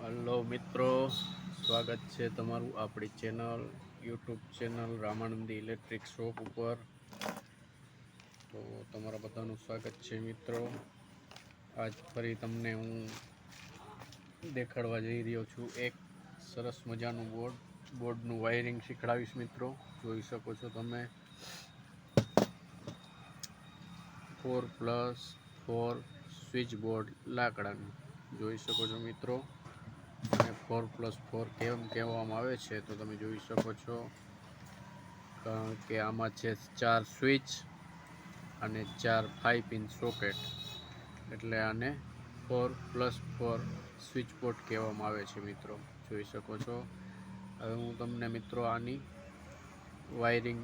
Hello મિત્રો, સ્વાગત છે તમારું આપણી channel YouTube channel Ramanandi electric shop ઉપર. તો તમારા બધાનું સ્વાગત છે મિત્રો. આજ ફરી તમને હું દેખાડવા જઈ રહ્યો છું એક સરસ મજાનું બોર્ડનું વાયરિંગ શીખડાવીશ મિત્રો. જોઈ શકો છો તમે 4+4 સ્વિચ બોર્ડ લાકડાનું જોઈ શકો છો મિત્રો. અને 4+4 કેમ કહેવામાં આવે છે તો તમે જોઈ શકો છો, કારણ કે આમાં છે 4 સ્વિચ અને 4 5 પિન સોકેટ, એટલે આને 4+4 સ્વિચ બોર્ડ કહેવામાં આવે છે મિત્રો. જોઈ શકો છો. હવે હું તમને મિત્રો આની વાયરિંગ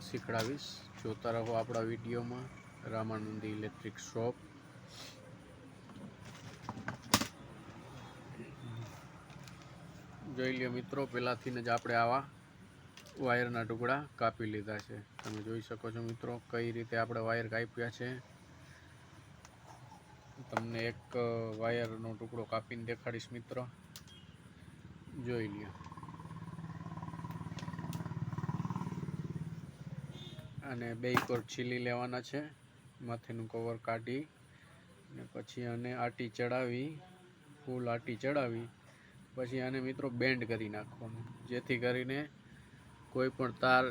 શીખડાવીશ. જોતા રહો આપણા વિડીયોમાં રામાનંદી ઇલેક્ટ્રિક શોપ. જોઈ લ્યો મિત્રો, પહેલાંથી જ આપણે આવા વાયરના ટુકડા કાપી લીધા છે. તમે જોઈ શકો છો મિત્રો કઈ રીતે આપણે વાયર કાપ્યા છે. તમને એક વાયરનો ટુકડો કાપીને દેખાડીશ મિત્રો. જોઈ લ્યો. અને બે કોર છીલી લેવાના છે, માથેનું કવર કાઢી અને પછી આને આટી ચડાવી, ફૂલ આટી ચડાવી પછી આને મિત્રો બેન્ડ કરી નાખવાનું, જેથી કરીને કોઈ પણ તાર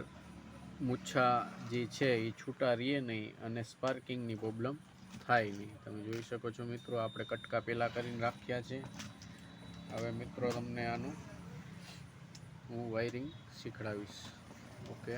મૂછા જે છે એ છૂટા રહીએ નહીં અને સ્પાર્કિંગની પ્રોબ્લેમ થાય નહીં. તમે જોઈ શકો છો મિત્રો, આપણે કટકા પહેલાં કરીને રાખ્યા છે. હવે મિત્રો તમને આનું હું વાયરિંગ શીખડાવીશ. ઓકે.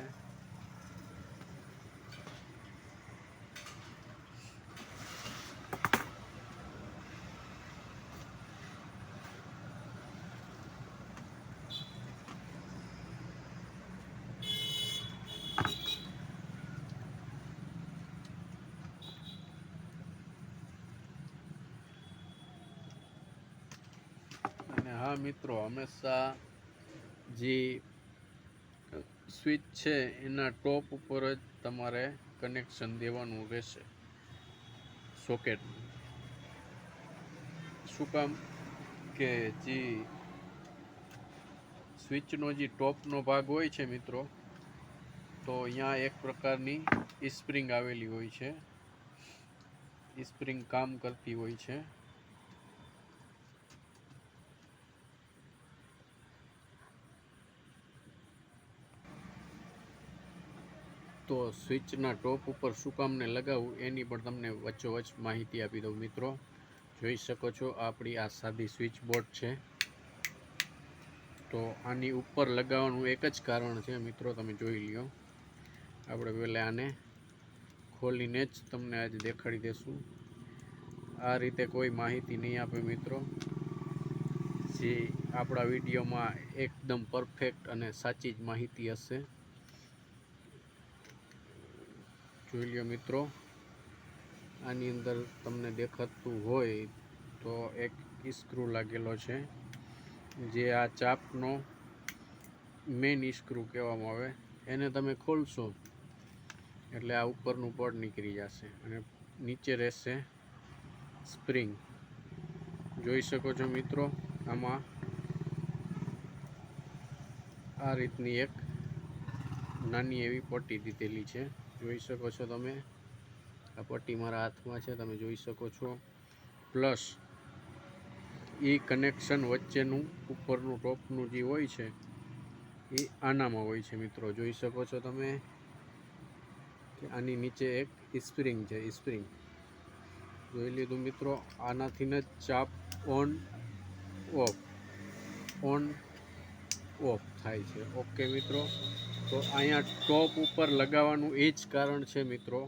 અને હા મિત્રો, હંમેશા જે સ્વિચ છે એના ટોપ ઉપર જ તમારે કનેક્શન દેવાનું રહેશે સોકેટનું. શું કામ કે જે સ્વિચનો જે ટોપનો ભાગ હોય છે મિત્રો, તો અહીંયા એક પ્રકારની સ્પ્રિંગ આવેલી હોય છે. સ્પ્રિંગ કામ કરતી હોય છે. તો સ્વિચના ટોપ ઉપર શું કામને લગાવવું એની પણ તમને વચ્ચોવચ્ચ માહિતી આપી દઉં મિત્રો. જોઈ શકો છો આપણી આ સાદી સ્વિચ બોર્ડ છે. તો આની ઉપર લગાવવાનું એક જ કારણ છે મિત્રો, તમે જોઈ લ્યો. આપણે પહેલાં આને ખોલીને જ તમને આજે દેખાડી દઈશું. આ રીતે કોઈ માહિતી નહીં આપે મિત્રો, જે આપણા વિડીયોમાં એકદમ પરફેક્ટ અને સાચી જ માહિતી હશે. જોઈ લ્યો મિત્રો, આની અંદર તમને દેખાતું હોય તો એક સ્ક્રૂ લાગેલો છે, જે આ ચાપનો મેઇન સ્ક્રૂ કહેવામાં આવે. એને તમે ખોલશો એટલે આ ઉપરનું પડ નીકળી જશે અને નીચે રહેશે સ્પ્રિંગ. જોઈ શકો છો મિત્રો, આમાં આ રીતની એક નાની એવી પટ્ટી દીધેલી છે. જોઈ શકો છો તમે, આ પટ્ટી મારા હાથમાં છે, તમે જોઈ શકો છો. પ્લસ એ કનેક્શન વચ્ચેનું ઉપરનું ટોપનું જે હોય છે એ આનામાં હોય છે મિત્રો. જોઈ શકો છો તમે કે આની નીચે એક સ્પ્રિંગ છે. સ્પ્રિંગ જોઈ લીધું મિત્રો. આનાથી જ ચાપ ઓન ઓફ થાય છે. ઓકે મિત્રો, તો અહીંયા ટોપ ઉપર લગાવવાનું એ જ કારણ છે મિત્રો,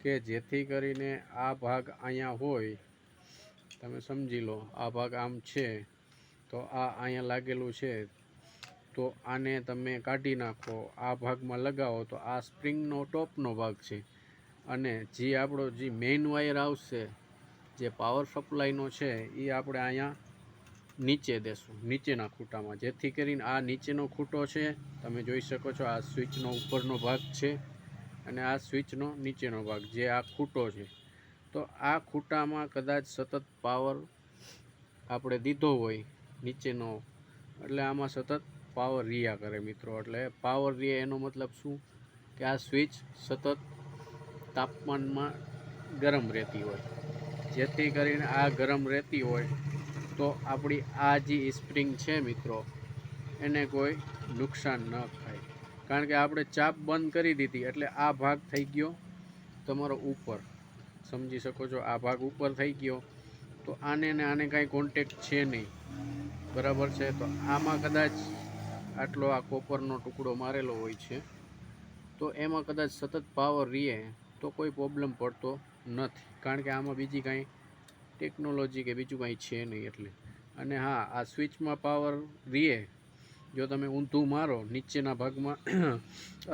કે જેથી કરીને આ ભાગ અહીંયા હોય, તમે સમજી લો આ ભાગ આમ છે તો આ અહીંયા લાગેલું છે, તો આને તમે કાઢી નાખો, આ ભાગમાં લગાવો તો આ સ્પ્રિંગનો ટોપનો ભાગ છે. અને જે આપણો જે મેઇન વાયર આવશે, જે પાવર સપ્લાયનો છે, એ આપણે અહીંયા નીચે દેશું, નીચેના ખૂટામાં. જેથી કરીને આ નીચેનો ખૂટો છે, તમે જોઈ શકો છો. આ સ્વિચનો ઉપરનો ભાગ છે અને આ સ્વિચનો નીચેનો ભાગ, જે આ ખૂટો છે. તો આ ખૂટામાં કદાચ સતત પાવર આપણે દીધો હોય નીચેનો, એટલે આમાં સતત પાવર રહ્યા કરે મિત્રો. એટલે પાવર રહે એનો મતલબ શું કે આ સ્વિચ સતત તાપમાનમાં ગરમ રહેતી હોય, જેથી કરીને આ ગરમ રહેતી હોય તો આપણી આ જે સ્પ્રિંગ છે મિત્રો એને કોઈ નુકસાન ન થાય. કારણ કે આપણે ચાપ બંધ કરી દીધી એટલે આ ભાગ થઈ ગયો તમારો ઉપર, સમજી શકો છો, આ ભાગ ઉપર થઈ ગયો. તો આને ને આને કાંઈ કોન્ટેક્ટ છે નહીં, બરાબર છે. તો આમાં કદાચ આટલો આ કોપરનો ટુકડો મારેલો હોય છે તો એમાં કદાચ સતત પાવર રહે તો કોઈ પ્રોબ્લેમ પડતો નથી, કારણ કે આમાં બીજી કાંઈ ટેકનોલોજી કે બીજું કાંઈ છે નહીં એટલે. અને હા, આ સ્વિચમાં પાવર રહે જો તમે ઊંધું મારો, નીચેના ભાગમાં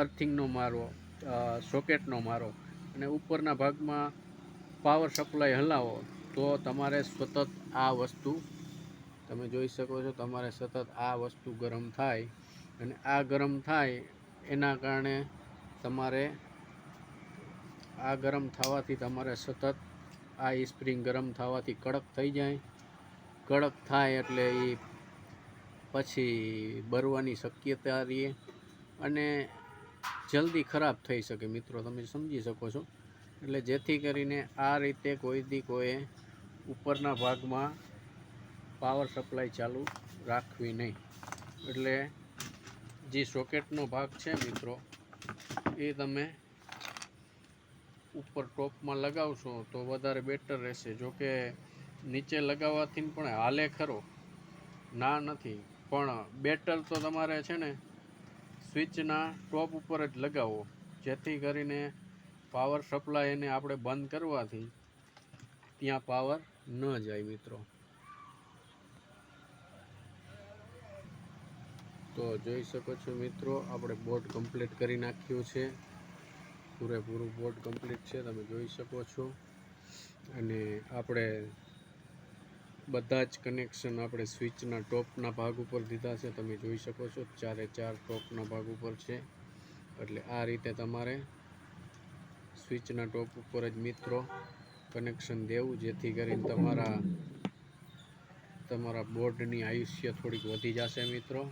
અર્થિંગનો મારો, સોકેટનો મારો અને ઉપરના ભાગમાં પાવર સપ્લાય હલાવો તો તમારે સતત આ વસ્તુ તમે જોઈ શકો છો, તમારે સતત આ વસ્તુ ગરમ થાય. અને આ ગરમ થાય એના કારણે તમારે આ ગરમ થવાથી તમારે સતત આ સ્પ્રિંગ ગરમ થવાથી કડક થઈ જાય. કડક થાય એટલે એ પછી બરવાની શક્યતા રહે અને જલ્દી ખરાબ થઈ શકે મિત્રો, તમે સમજી શકો છો. એટલે જેથી કરીને આ રીતે કોઈ ઉપરના ભાગમાં પાવર સપ્લાય ચાલુ રાખવી નહીં. એટલે જે સોકેટનો ભાગ છે મિત્રો એ તમે ઉપર ટોપમાં લગાવશો તો વધારે બેટર રહેશે. જોકે નીચે લગાવવાથી પણ હાલે ખરો, ના નથી, પણ બેટર તો તમારે છે ને સ્વિચના ટોપ ઉપર જ લગાવો, જેથી કરીને પાવર સપ્લાય એને આપણે બંધ કરવાથી ત્યાં પાવર ન જાય મિત્રો. તો જોઈ શકો છો મિત્રો, આપણે બોર્ડ કમ્પ્લીટ કરી નાખ્યું છે, પૂરેપૂરું બોર્ડ કમ્પ્લીટ છે, તમે જોઈ શકો છો. અને આપણે બધા જ કનેક્શન આપણે સ્વિચના ટોપના ભાગ ઉપર દીધા છે, તમે જોઈ શકો છો, 4 ટોપના ભાગ ઉપર છે. એટલે આ રીતે તમારે સ્વિચના ટોપ ઉપર જ મિત્રો કનેક્શન દેવું, જેથી કરીને તમારા બોર્ડની આયુષ્ય થોડીક વધી જશે મિત્રો.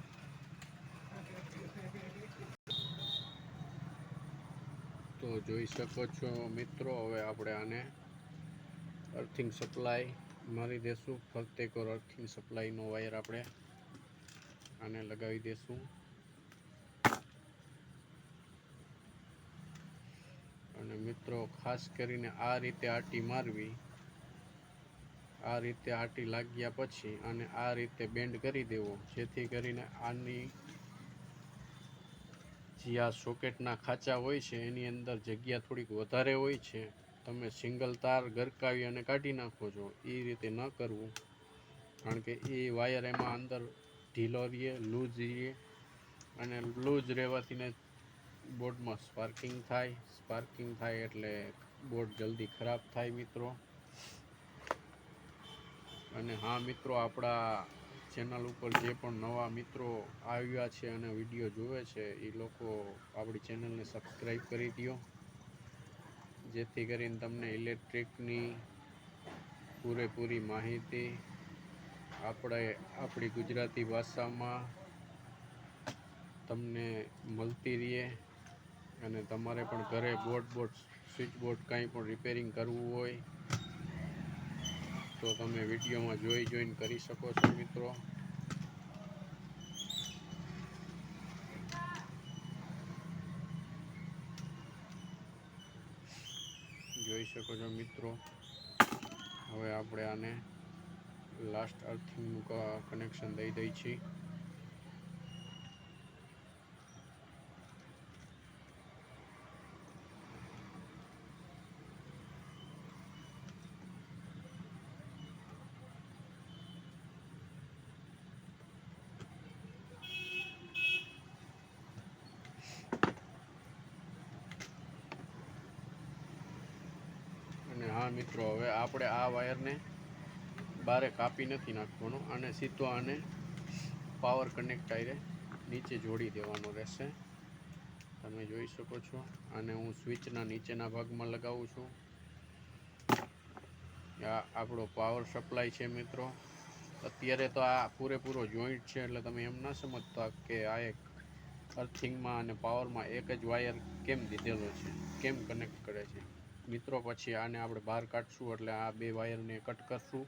તો જોઈ શકો છો મિત્રો, હવે આપણે આને અર્થિંગ સપ્લાય મારી દેશું. ફક્ત એક અર્થિંગ સપ્લાયનો વાયર આપણે આને લગાવી દેશું. અને મિત્રો ખાસ કરીને આ રીતે આટી મારવી, આ રીતે આટી લાગ્યા પછી આને આ રીતે બેન્ડ કરી દેવો, જેથી કરીને આની જે આ સોકેટના ખાંચા હોય છે એની અંદર જગ્યા થોડીક વધારે હોય છે. તમે સિંગલ તાર ગરકાવી અને કાઢી નાખો છો, એ રીતે ન કરવું, કારણ કે એ વાયર એમાં અંદર ઢીલો રહે, લૂઝ રહે, અને લૂઝ રહેવાથી ને બોર્ડમાં સ્પાર્કિંગ થાય એટલે બોર્ડ જલ્દી ખરાબ થાય મિત્રો. અને હા મિત્રો, આપણા ચેનલ ઉપર જે પણ નવા મિત્રો આવ્યા છે અને વિડીયો જોવે છે એ લોકો આપણી ચેનલને સબસ્ક્રાઈબ કરી દો, જેથી કરીને તમને ઇલેક્ટ્રિકની પૂરેપૂરી માહિતી આપણી ગુજરાતી ભાષામાં તમને મળતી રહે. અને તમારે પણ ઘરે સ્વિચ બોર્ડ કાંઈ પણ રિપેરિંગ કરવું હોય તો તમે વિડીયોમાં જોઈને કરી શકો છો મિત્રો. જોઈ શકો છો મિત્રો, હવે આપણે આને લાસ્ટ અર્થિંગનું કનેક્શન દઈ છીએ. અને હા મિત્રો, હવે આપણે આ વાયરને બારે કાપી નથી નાખવાનો, અને સીધો આને પાવર કનેક્ટ આઈને નીચે જોડી દેવાનો રહેશે. તમે જોઈ શકો છો, અને હું સ્વિચના નીચેના ભાગમાં લગાવું છું. આ આપણો પાવર સપ્લાય છે મિત્રો, અત્યારે તો આ પૂરેપૂરો જોઈન્ટ છે, એટલે તમે એમ ના સમજતા કે આ એક અર્થિંગમાં અને પાવરમાં એક જ વાયર કેમ દીધેલો છે, કેમ કનેક્ટ કરે છે મિત્રો. પછી આને આપણે બહાર કાઢશું એટલે આ બે વાયરને કટ કરશું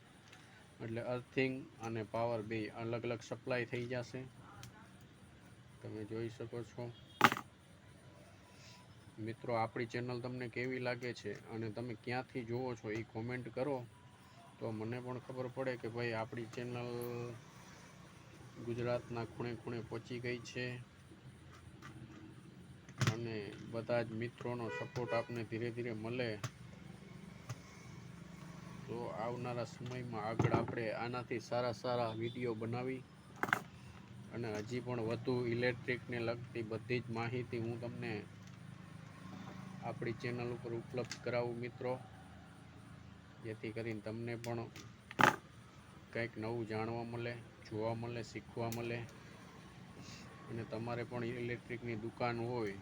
એટલે અર્થિંગ અને પાવર બે અલગ અલગ સપ્લાય થઈ જશે. તમે જોઈ શકો છો મિત્રો. આપણી ચેનલ તમને કેવી લાગે છે અને તમે ક્યાંથી જુઓ છો એ કોમેન્ટ કરો, તો મને પણ ખબર પડે કે ભાઈ આપણી ચેનલ ગુજરાતના ખૂણે ખૂણે પહોંચી ગઈ છે અને બધા જ મિત્રોનો સપોર્ટ આપને ધીરે ધીરે મળે તો આવનારા સમયમાં આગળ આપણે આનાથી સારા વિડીયો બનાવી અને હજી પણ વધુ ઇલેક્ટ્રિકને લગતી બધી જ માહિતી હું તમને આપણી ચેનલ ઉપર ઉપલબ્ધ કરાવું મિત્રો, જેથી કરીને તમને પણ કંઈક નવું જાણવા મળે, જોવા મળે, શીખવા મળે. અને તમારે પણ ઇલેક્ટ્રિકની દુકાન હોય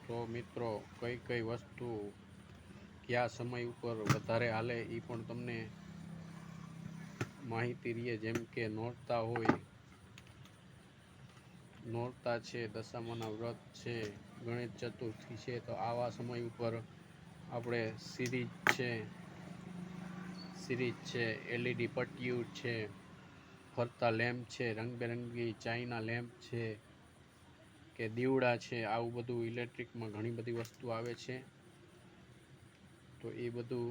તો મિત્રો કઈ કઈ વસ્તુ કયા સમય ઉપર વધારે હાલે એ પણ તમને માહિતી રહીએ. જેમ કે નોરતા હોય, નોરતા છે, દશામાના વ્રત છે, ગણેશ ચતુર્થી છે, તો આવા સમય ઉપર આપણે સિરીજ છે, એલઈડી પટ્ટીઓ છે, ફરતા લેમ્પ છે, રંગબેરંગી ચાઇના લેમ્પ છે કે દીવડા છે, આવું બધું ઇલેક્ટ્રિકમાં ઘણી બધી વસ્તુ આવે છે. તો એ બધું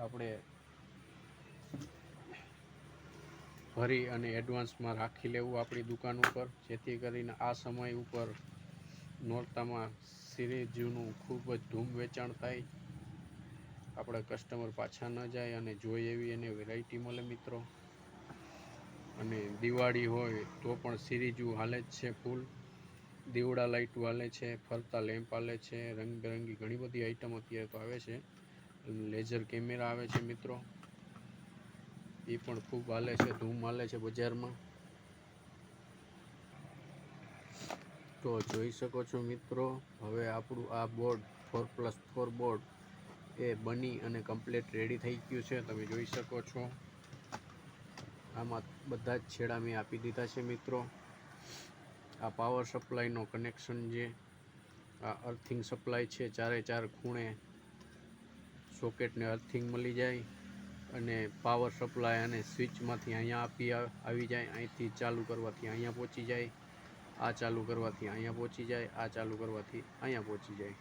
આપણે ભરી અને એડવાન્સમાં રાખી લેવું આપણી દુકાન ઉપર, જેથી કરીને આ સમય ઉપર નોરતામાં સિરીઝનું ખૂબ જ ધૂમ વેચાણ થાય, આપણા કસ્ટમર પાછા ન જાય અને જોઈ એવી એને વેરાયટી મળે મિત્રો. અને દિવાળી હોય તો પણ સિરીઝો હાલે જ છે ફૂલ, દીવડા લાઇટો હાલે છે, ફરતા લેમ્પ હાલે છે, રંગબેરંગી ઘણી બધી આઈટમ અત્યારે તો આવે છે. લેઝર કેમેરા આવે છે મિત્રો, એ પણ ખૂબ હાલે છે, ધૂમ હાલે છે બજારમાં. તો જોઈ શકો છો મિત્રો, હવે આપણું આ બોર્ડ 4+4 બોર્ડ એ બની અને કમ્પ્લીટ રેડી થઈ ગયું છે. તમે જોઈ શકો છો આમાં બધા જ છેડા મેં આપી દીધા છે મિત્રો. આ પાવર સપ્લાયનો કનેક્શન છે, આ અર્થિંગ સપ્લાય છે, ચારે ચાર ખૂણે સોકેટને અર્થિંગ મળી જાય અને પાવર સપ્લાય અને સ્વિચમાંથી અહીંયા આવી જાય, અહીંથી ચાલુ કરવાથી અહીંયા પહોંચી જાય, આ ચાલુ કરવાથી અહીંયા પહોંચી જાય, આ ચાલુ કરવાથી અહીંયા પહોંચી જાય.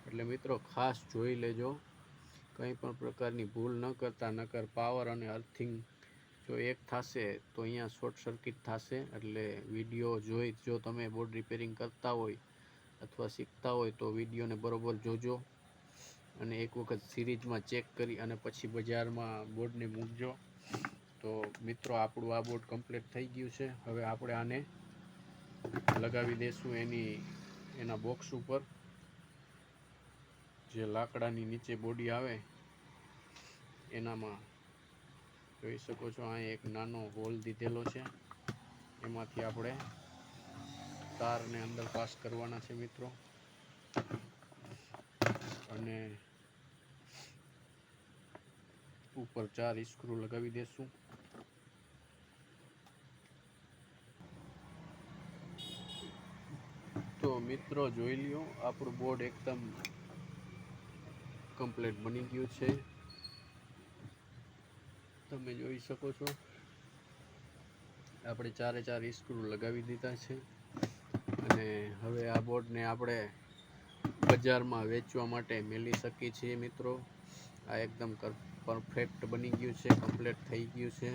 એટલે મિત્રો ખાસ જોઈ લેજો, કંઈ પણ પ્રકારની ભૂલ ન કરતા, નકર પાવર અને અર્થિંગ જો એક થશે તો અહીંયા શોર્ટ સર્કિટ થશે. એટલે વિડીયો જોઈ જો તમે બોર્ડ રિપેરિંગ કરતા હોય અથવા શીખતા હોય તો વિડીયોને બરોબર જોજો અને એક વખત સિરીઝમાં ચેક કરી અને પછી બજારમાં બોર્ડને મૂકજો. તો મિત્રો આપણું આ બોર્ડ કમ્પ્લીટ થઈ ગયું છે. હવે આપણે આને લગાવી દઈશું એના બોક્સ ઉપર, જે લાકડાની નીચે બોડી આવે એનામાં. જોઈ શકો છો અહીં એક નાનો હોલ દીધેલો છે, એમાંથી આપણે તારને અંદર પાસ કરવાના છે મિત્રો. અને ઉપર 4 સ્ક્રૂ લગાવી દેશું. તો મિત્રો જોઈ લ્યો, આપણું બોર્ડ એકદમ કમ્પ્લીટ બની ગયું છે. તમે જોઈ શકો છો આપણે ચારે ચાર સ્ક્રૂ લગાવી દીધા છે અને હવે આ બોર્ડને આપણે બજારમાં વેચવા માટે મેળવી શકીએ છીએ મિત્રો. આ એકદમ પરફેક્ટ બની ગયું છે, કમ્પ્લીટ થઈ ગયું છે.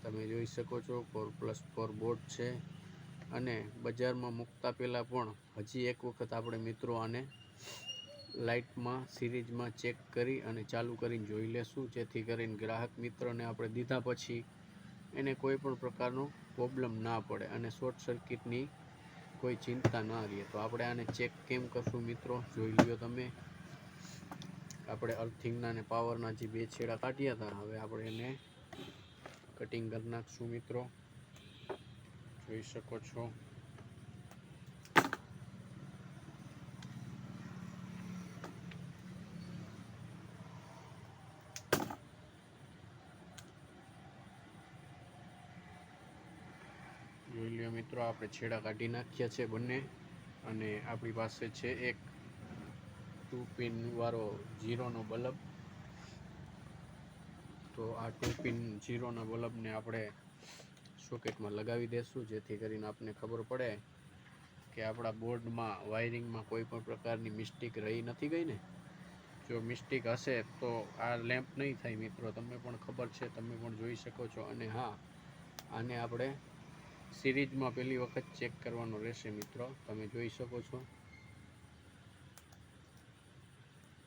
તમે જોઈ શકો છો 4+4 બોર્ડ છે અને બજારમાં મૂકતા પહેલાં પણ હજી એક વખત આપણે મિત્રો આને લાઇટમાં સિરીઝમાં ચેક કરી અને ચાલુ કરીને જોઈ લેશું, જેથી કરીને ગ્રાહક મિત્રને આપણે દીધા પછી એને કોઈ પણ પ્રકારનો પ્રોબ્લેમ ના પડે અને શોર્ટ સર્કિટની કોઈ ચિંતા ના રહે. તો આપણે આને ચેક કેમ કરશું મિત્રો, જોઈ લ્યો તમે. આપણે અર્થિંગના અને પાવરના જે બે છેડા કાઢ્યા હતા, હવે આપણે એને કટિંગ કરી નાખશું મિત્રો. જોઈ શકો છો મિત્રો આપણે છેડા કાઢી નાખ્યા છે બંને, અને આપણી પાસે છે એક 2 પિન વાળો 0નો બલ્બ. તો આ 2 પિન 0ના બલ્બને આપણે સોકેટમાં લગાવી દેશું, જેથી કરીને આપણને ખબર પડે કે આપણા બોર્ડમાં વાયરિંગમાં કોઈ પણ પ્રકારની મિસ્ટેક રહી નથી ગઈ ને. જો મિસ્ટેક હશે તો આ લેમ્પ નહીં થાય મિત્રો, તમને પણ ખબર છે, તમે પણ જોઈ શકો છો. અને હા, આને આપણે સિરીઝમાં પહેલી વખત ચેક કરવાનો રહેશે મિત્રો. તમે જોઈ શકો છો,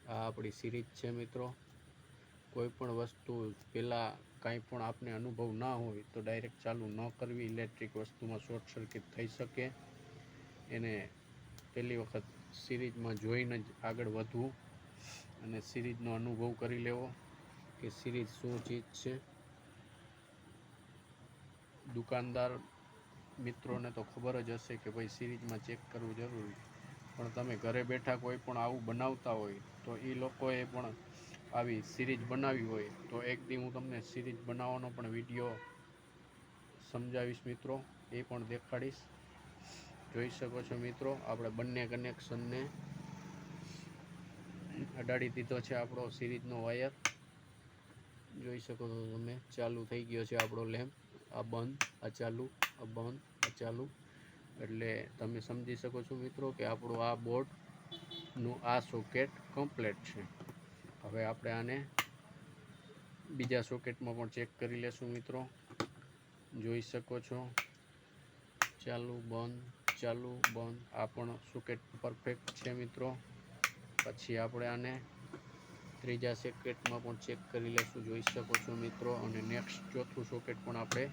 આ આપણી સિરીઝ છે મિત્રો. કોઈ પણ વસ્તુ પહેલાં કાંઈ પણ આપને અનુભવ ના હોય તો ડાયરેક્ટ ચાલુ ન કરવી. ઇલેક્ટ્રિક વસ્તુમાં શોર્ટ સર્કિટ થઈ શકે, એને પહેલી વખત સિરીઝમાં જોઈને જ આગળ વધવું અને સિરીઝનો અનુભવ કરી લેવો કે સિરીઝ શું ચીજ છે. દુકાનદાર મિત્રોને તો ખબર જ હશે કે ભાઈ સિરીઝમાં ચેક કરવું જરૂરી, પણ તમે ઘરે બેઠા કોઈ પણ આવું બનાવતા હોય તો એ લોકોએ પણ આવી સિરીઝ બનાવી હોય તો એક દી હું તમને સિરીઝ બનાવવાનો પણ વિડીયો સમજાવીશ મિત્રો, એ પણ દેખાડીશ. જોઈ શકો છો મિત્રો, આપણે બંને કનેક્શનને અડાડી દીધો છે આપણો સિરીઝનો વાયર. જોઈ શકો છો તમે, ચાલુ થઈ ગયો છે આપણો લેમ્પ. આ બંધ, આ ચાલુ, આ બંધ, આ ચાલુ. એટલે તમે સમજી શકો છો મિત્રો કે આપણું આ બોર્ડનું આ સોકેટ કમ્પ્લીટ છે. હવે આપણે આને બીજા સોકેટમાં પણ ચેક કરી લેશું મિત્રો. જોઈ શકો છો, ચાલુ બંધ, ચાલુ બંધ. આ પણ સોકેટ પરફેક્ટ છે મિત્રો. પછી આપણે આને ત્રીજા સોકેટમાં પણ ચેક કરી લેશું. જોઈ શકો છો મિત્રો. અને નેક્સ્ટ ચોથું સોકેટ પણ આપણે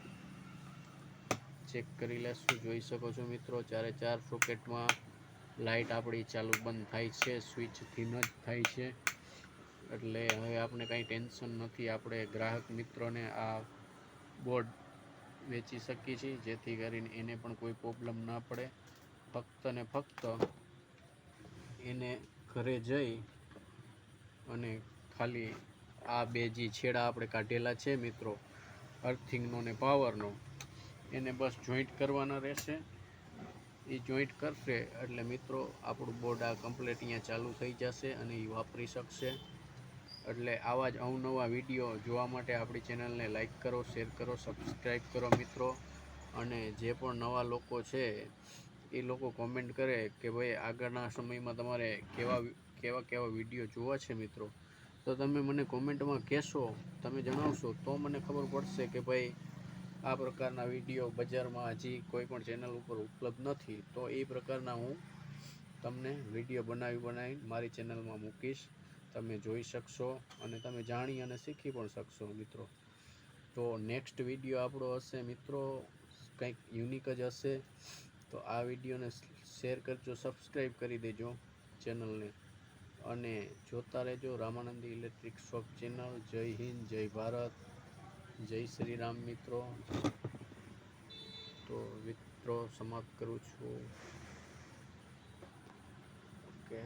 ચેક કરી લેશું. જોઈ શકો છો મિત્રો, 4 સોકેટમાં લાઇટ આપણી ચાલુ બંધ થાય છે, સ્વિચથી ન જ થાય છે. એટલે હવે આપણે કાંઈ ટેન્શન નથી. આપણે ગ્રાહક મિત્રોને આ બોર્ડ વેચી શકીએ છીએ, જેથી કરીને એને પણ કોઈ પ્રોબ્લેમ ના પડે. ફક્ત ને ફક્ત એને ઘરે જઈ અને ખાલી આ બે જે છેડા આપણે કાઢેલા છે મિત્રો, અર્થિંગનો ને પાવરનો, એને બસ જોઈન્ટ કરવાના રહેશે. એ જોઈન્ટ કરશે એટલે મિત્રો આપણું બોર્ડ આ કમ્પ્લીટ અહીંયા ચાલુ થઈ જશે અને એ વાપરી શકશે. એટલે આવા જ અવનવા વિડીયો જોવા માટે આપણી ચેનલને લાઈક કરો, શેર કરો, સબસ્ક્રાઈબ કરો મિત્રો. અને જે પણ નવા લોકો છે એ લોકો કોમેન્ટ કરે કે ભાઈ આગળના સમયમાં તમારે કેવા વિડીયો જોવા છે મિત્રો, તો તમે મને કોમેન્ટમાં કહેશો, તમે જણાવશો તો મને ખબર પડશે કે ભાઈ આ પ્રકારના વિડીયો બજારમાં હજી કોઈ પણ ચેનલ ઉપર ઉપલબ્ધ નથી. તો એ પ્રકારના હું તમને વિડીયો બનાવી મારી ચેનલમાં મૂકીશ. તમે જોઈ શકશો અને તમે જાણી અને શીખી પણ શકશો મિત્રો. તો નેક્સ્ટ વિડીયો આપણો હશે મિત્રો કંઈક યુનિક જ હશે. તો આ વિડીયોને શેર કરજો, સબસ્ક્રાઈબ કરી દેજો ચેનલને, અને જોતા રહેજો રામાનંદી ઇલેક્ટ્રિક શોપ ચેનલ. જય હિન્દ, જય ભારત, જય શ્રી રામ મિત્રો. તો મિત્રો સમાપ્ત કરું છું. ઓકે.